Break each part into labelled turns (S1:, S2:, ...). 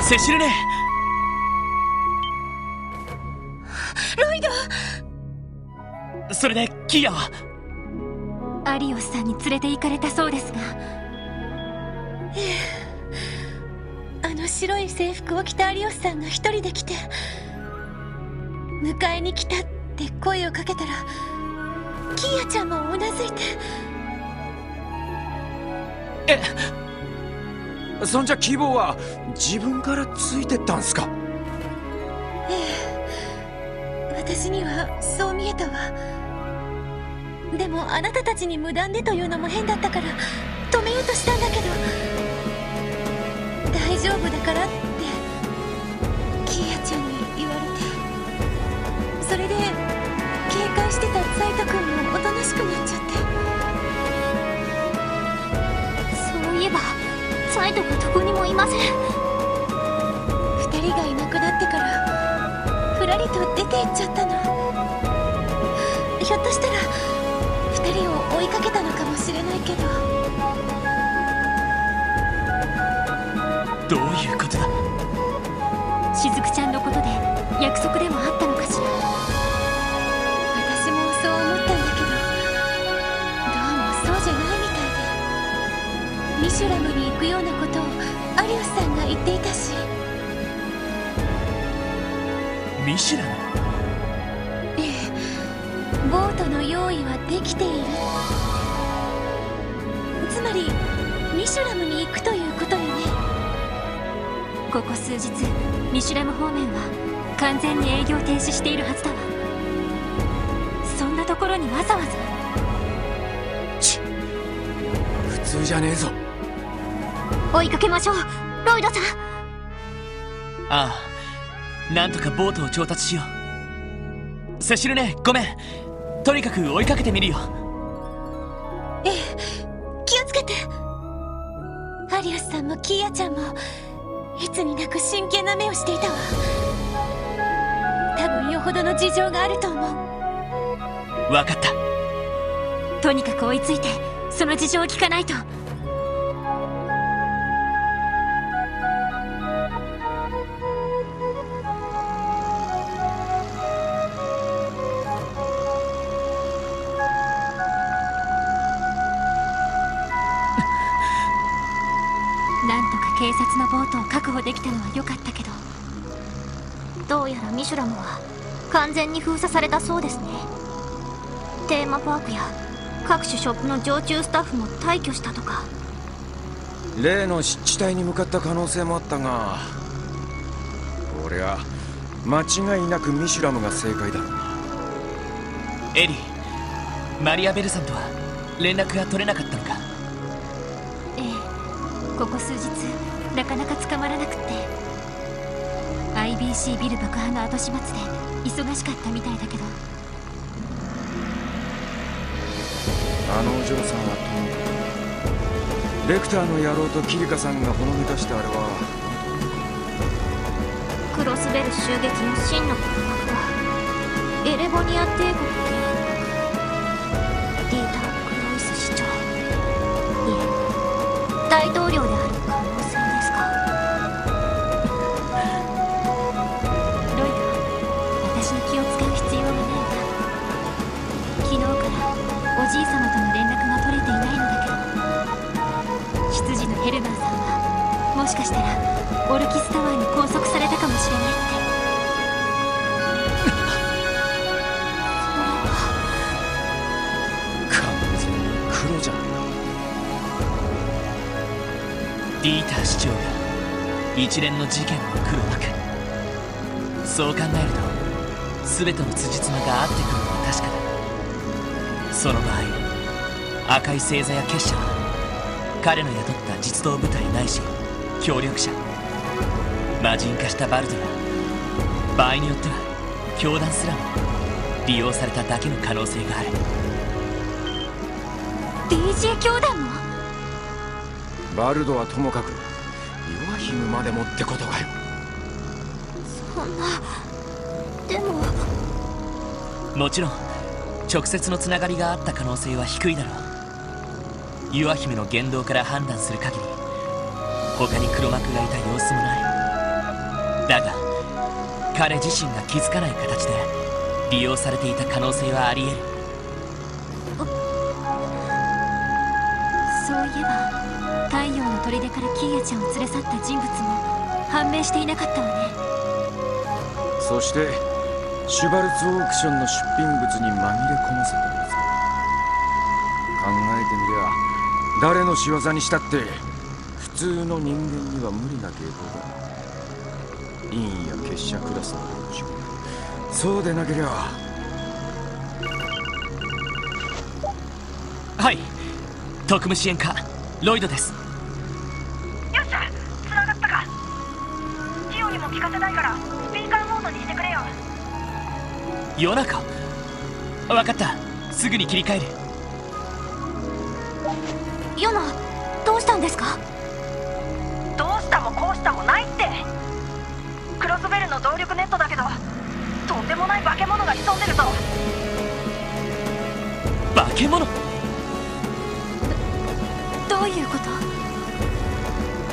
S1: セシルネ。
S2: ロイド。
S1: それでキーヤは？
S2: アリオスさんに連れて行かれたそうですが、あの白い制服を着たアリオスさんが一人で来て、迎えに来たって声をかけたら、キーヤちゃんもうなずいて。
S3: そんじゃ希望は自分からついてったんすか？
S2: 私にはそう見えたわ。でもあなたたちに無断でというのも変だったから止めようとしたんだけど、大丈夫だからってキーヤちゃんに言われて、それで警戒してたサイト君もおとなしくなっちゃって。そういえばサイトがどこにもいません。2人がいなくなってからふらりと出て行っちゃったの。ひょっとしたら2人を追いかけたのかもしれないけど。
S1: どういうことだ？
S2: しずくちゃんのことで約束でもあったのかしら。私もそう思ったんだけど、どうもそうじゃないみたいで、ミシュラムに行くようなことをアリオスさんが言っていたし。
S1: ミシュラム？
S2: ボートの用意はできている。つまりミシュラムに行くということよね。ここ数日ミシュラム方面は完全に営業停止しているはずだわ。そんなところにわざわざ。
S3: 普通じゃねえぞ。
S2: 追いかけましょう、ロイドさん。
S1: ああ、なんとかボートを調達しよう。セシルネ、ごめん。とにかく追いかけてみるよ。
S2: 気をつけて。アリオスさんもキーヤちゃんもいつになく真剣な目をしていたわ。多分よほどの事情があると思う。
S1: 分かった。
S2: とにかく追いついてその事情を聞かないと。なんとか警察のボートを確保できたのは良かったけど、どうやらミシュラムは完全に封鎖されたそうですね。テーマパークや各種ショップの常駐スタッフも退去したとか。
S3: 例の湿地帯に向かった可能性もあったが、俺は間違いなくミシュラムが正解だろうな。
S1: エリー、マリア・ベルさんとは連絡が取れなかったのか？
S2: ここ数日なかなか捕まらなくって、 IBC ビル爆破の後始末で忙しかったみたいだけど。
S3: あのお嬢さんはともかくレクターの野郎とキリカさんがほのめかしたあれは
S2: クロスベル襲撃の真の告白はエレボニア帝国ディーター・クロイス市長、いえ大統領である可能性ですか？ロイド、私に気を使う必要はないわ。昨日からおじい様との連絡が取れていないのだけど、執事のヘルマンさんはもしかしたらオルキスタワーに拘束されたかもしれないって。
S3: 完全に黒じゃね
S1: ディーター市長が一連の事件の黒幕。そう考えると全ての辻褄が合ってくるのは確かだ。その場合、赤い星座や結社は彼の雇った実動部隊ないし協力者、魔人化したバルドラ、場合によっては教団すらも利用されただけの可能性がある。
S2: DJ 教団も？
S3: え。バルドはともかくヨアヒムまでもってことかよ。
S2: そんな。でも
S1: もちろん直接のつながりがあった可能性は低いだろう。ユア姫の言動から判断する限り他に黒幕がいた様子もない。だが彼自身が気づかない形で利用されていた可能性はあり得る。
S2: そういえば太陽の砦からキーヤちゃんを連れ去った人物も判明していなかったわね。
S3: そしてシュバルツオークションの出品物に紛れ込ませたんです。考えてみりゃ誰の仕業にしたって普通の人間には無理な傾向だ。陰や結社クラスの連中、そうでなけりゃ。
S1: はい、特務支援課ロイドです。
S4: よっしゃ、繋がったか。ジオにも聞かせたいからスピーカーモードにしてくれよ。
S1: 夜中、分かった、すぐに切り替える。
S2: ヨナ、どうしたんですか？
S4: どうしたもこうしたもないって。クロスベルの動力ネットだけどとんでもない化け物が潜んでるぞ。
S1: 化け物？
S2: どういうこと？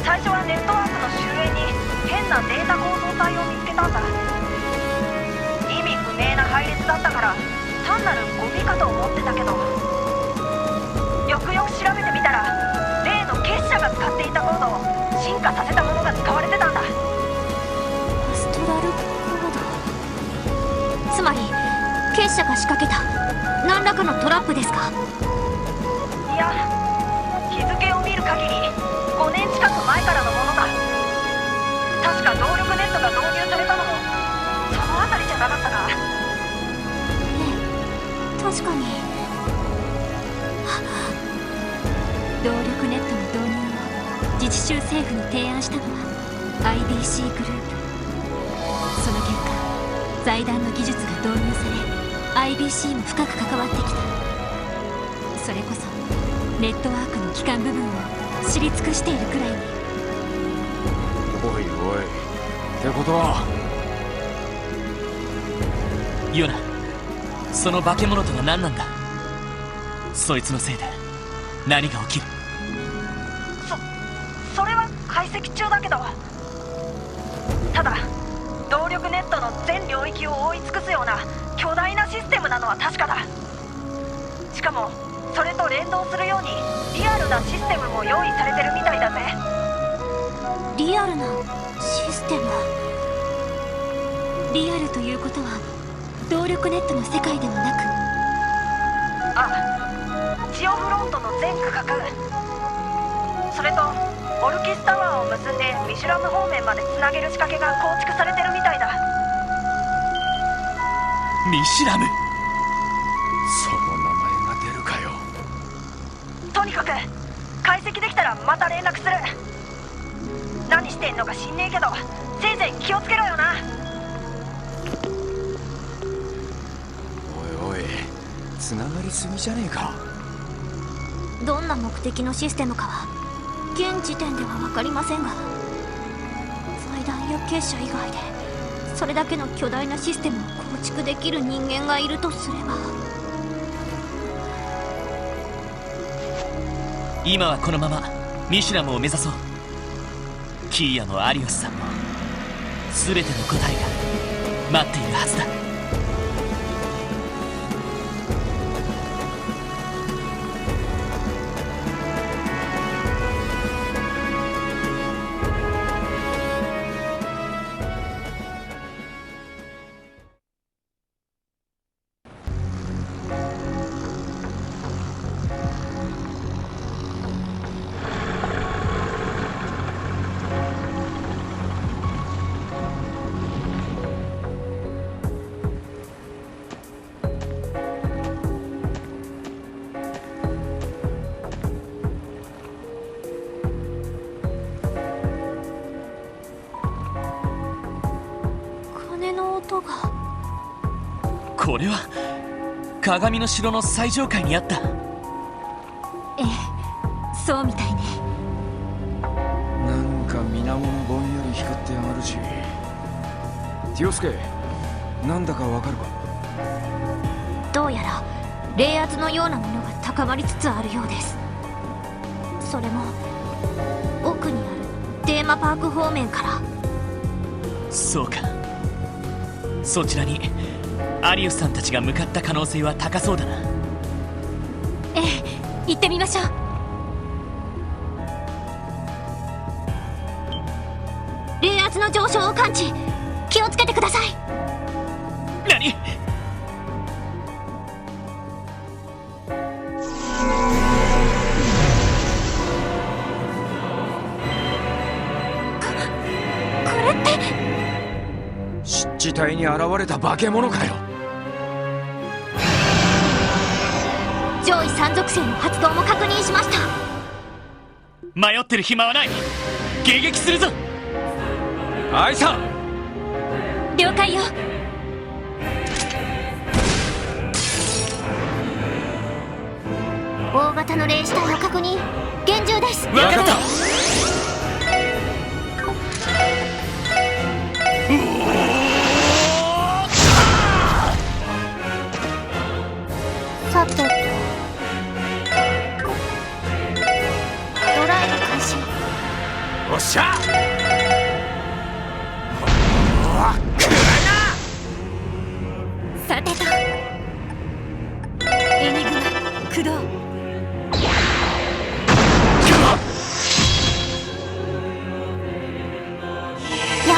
S4: 最初はネットワークの周辺に変なデータ構造体を見つけたんだ。意味不明な配列だったから単なるゴミかと思ってたけど、よくよく調べてみたら例の結社が使っていたコードを進化させたものが使われてたんだ。
S2: アストラルコード。つまり結社が仕掛けた何らかのトラップですか？
S4: いや、日付を見る限り5年近く前からのものだ。確か動力ネットが導入されたのもその辺りじゃなかったか。
S2: 確かに。動力ネットの導入を自治州政府に提案したのは IBC グループ。その結果財団の技術が導入され IBC も深く関わってきた。それこそネットワークの基幹部分を知り尽くしているくらいに。
S3: おいおい、ってことは
S1: ヨナ、その化け物とは何なんだ？そいつのせいで何が起きる？
S4: それは解析中だけど、ただ動力ネットの全領域を覆い尽くすような巨大なシステムなのは確かだ。しかもそれと連動するようにリアルなシステムも用意されてるみたいだぜ。
S2: リアルなシステム。リアルということは動力ネットの世界ではなく。
S4: あ、ジオフロントの全区画、それとオルキスタワーを結んでミシュラム方面までつなげる仕掛けが構築されてるみたいだ。
S1: ミシュラム？
S3: その名前が出るかよ。
S4: とにかく解析できたらまた連絡する。何してんのか知んねえけどせいぜい気をつけろよな。
S3: おいおい、つながりすぎじゃねえか。
S2: どんな目的のシステムかは現時点では分かりませんが、財団や結社以外でそれだけの巨大なシステムを構築できる人間がいるとすれば。
S1: 今はこのままミシュラムを目指そう。キーヤもアリオスさんも全ての答えが待っているはずだ。これは鏡の城の最上階にあった。
S2: ええ、そうみたいね。
S3: なんか水面もぼんやり光ってやがるし。ティオスケ、なんだかわかるか？
S2: どうやら冷圧のようなものが高まりつつあるようです。それも奥にあるテーマパーク方面から。
S1: そうか。そちらにアリウスさんたちが向かった可能性は高そうだな。
S2: ええ、行ってみましょう。冷圧の上昇を感知。気をつけてください。
S1: 何？
S2: これって
S3: 湿地帯に現れた化け物かよ。
S2: 上位3属性の発動も確認しました。
S1: 迷ってる暇はない。迎撃するぞ。
S3: アイサ。
S2: 了解よ。大型の霊視体を確認。厳重です。
S1: 分かった。
S2: さてと、ドライブ開始。
S3: おっしゃ。
S2: さてと、エニグマ駆動。やあ、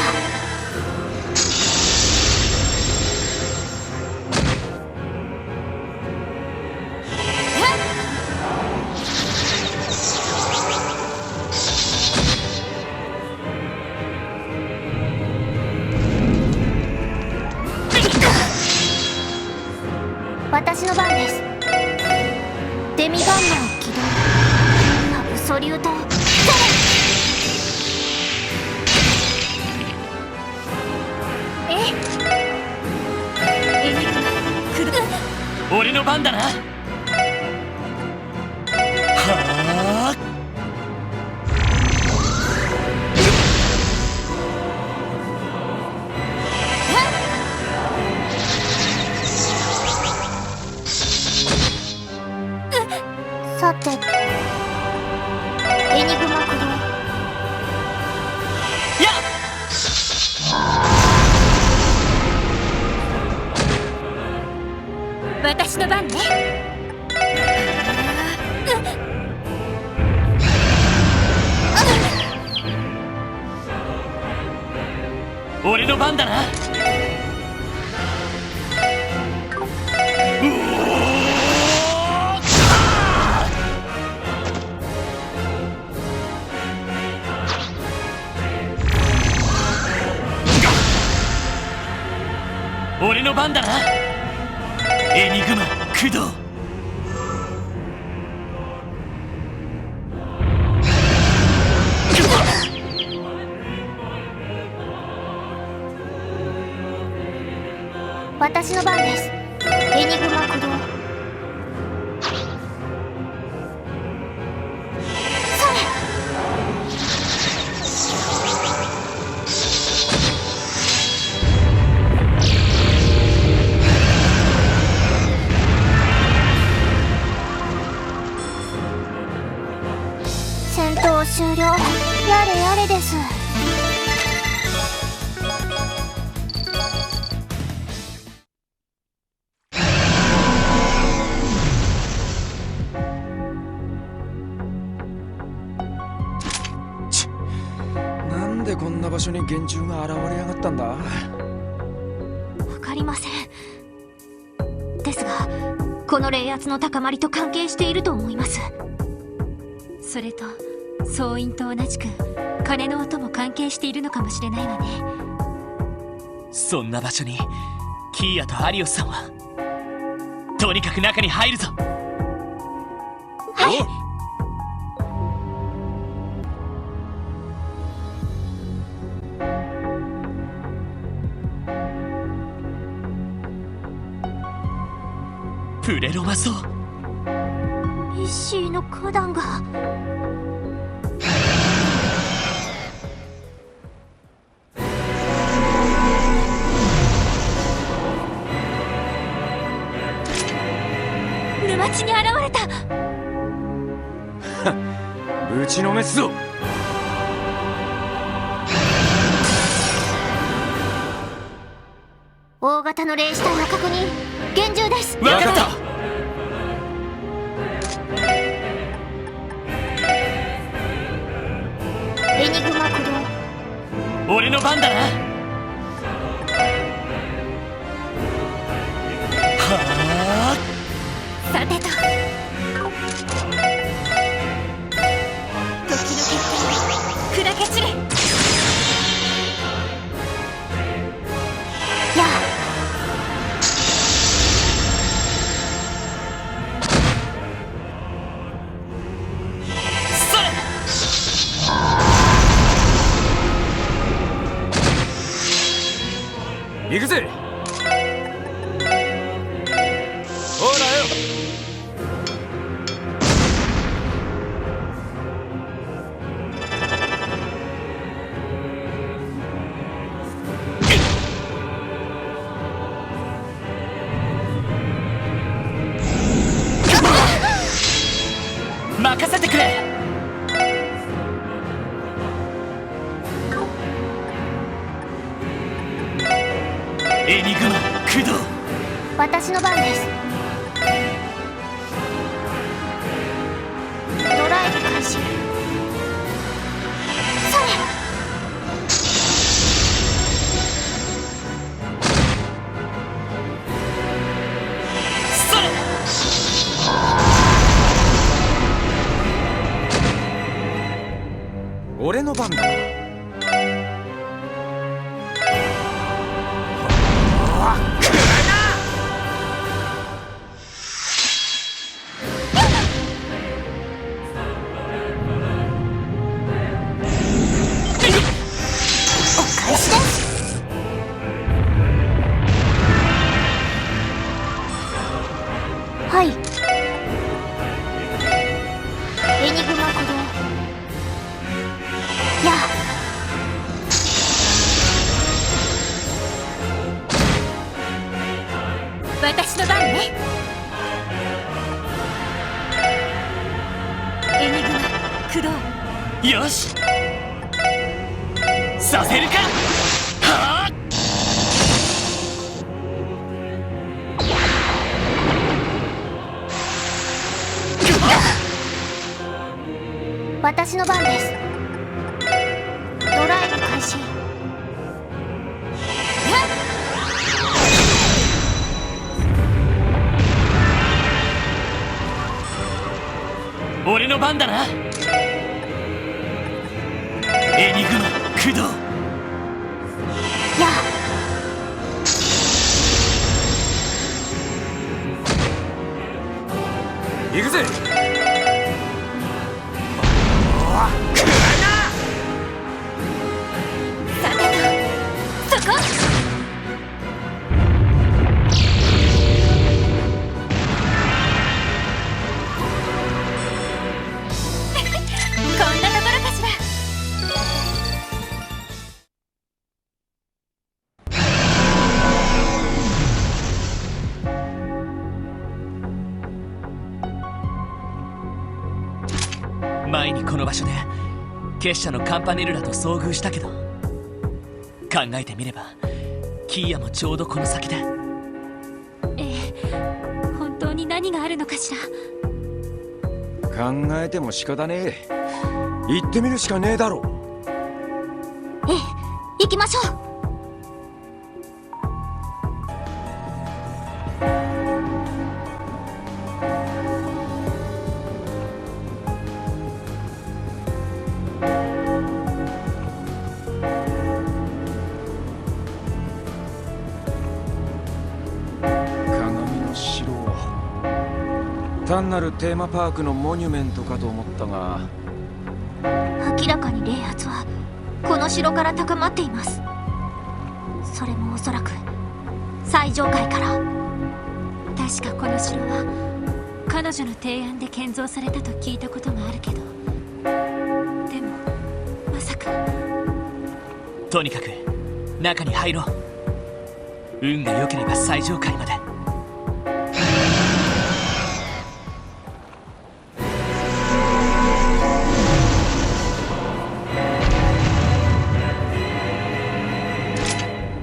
S2: 私の番です。デミガンマー起動。アブソリュートエニグマ駆動。
S1: 俺の番だな。はあ。
S2: さて、エニグマ駆動。
S1: やっ。
S2: 私の番ね。
S1: 俺の番だな。俺の番だな。エニグマ駆動。
S2: 私の番です。エニグマ駆動。それ。戦闘終了。やれやれです。
S3: なんでこんな場所に幻獣が現れやがったんだ。
S2: わかりません。ですが、この冷圧の高まりと関係していると思います。それと総員と同じく鐘の音も関係しているのかもしれないわね。
S1: そんな場所にキーヤとアリオスさんは。とにかく中に入るぞ。
S2: はい。
S1: プレロマソウ。
S2: イッシーの花壇が。沼地に現れた。
S3: ぶちのめすぞ。
S2: 大型の霊視体の確認厳重です。
S1: 分かった。
S2: エニグマ駆動。
S1: 俺の番だな。はあ、
S2: さてと、時の決定砕け散れ。やあ、
S1: それ。
S3: 行くぜ。ほらよ。
S1: 任せてくれ。エニグマ駆動。
S2: 私の番です。ドライブ開始。それ。
S1: それ。
S3: 俺の番だ。
S2: はい。エニグマ駆動。やあ、私の番ね。エニグマ駆動。
S1: よし、させるか。はあ、
S2: 私の番です。ドライブ開始。
S1: 俺の番だな。エニグマ駆動。
S2: やあ、
S3: 行くぜ。
S2: さてと、そこ。こんなところかしら。
S1: 前にこの場所で結社のカンパネルラと遭遇したけど、考えてみればキーヤもちょうどこの先だ。
S2: ええ、本当に何があるのかしら。
S3: 考えても仕方ねえ。行ってみるしかねえだろ。
S2: ええ、行きましょう。
S3: 鏡の城、単なるテーマパークのモニュメントかと思ったが、
S2: 明らかに冷圧はこの城から高まっています。それもおそらく最上階から。確かこの城は彼女の提案で建造されたと聞いたことがあるけど、でもまさか。
S1: とにかく中に入ろう。運が良ければ最上階まで。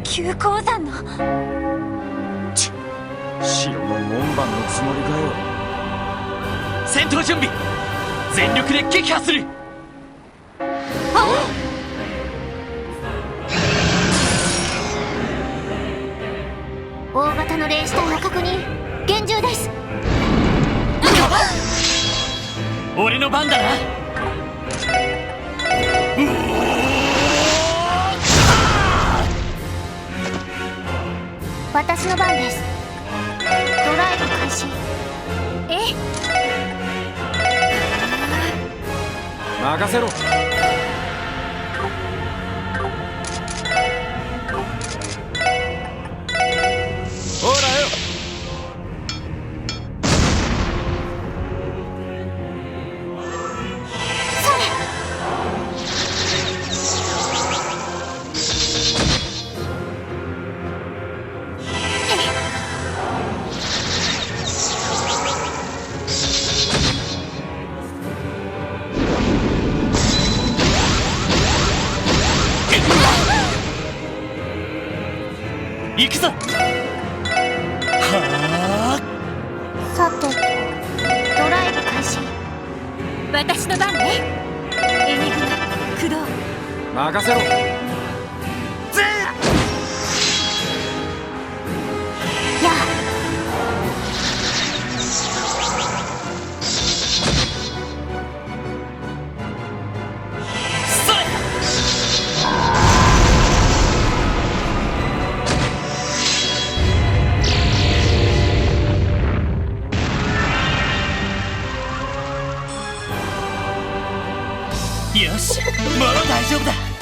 S2: 急鉱山の
S3: つもりかよ。
S1: 戦闘準備、全力で撃破する。
S2: 大型の霊視体を確認。厳重です。
S1: 俺の番だな。
S2: 私の番です。ドライブ開始。
S3: 任せろ。ほらよ。
S1: 行くぞ。はあ。
S2: さてと、ドライブ開始。私の番ね。エニグマ駆動。
S3: 任せろ。
S2: やあ。
S1: それ。よし、もう大丈夫だ。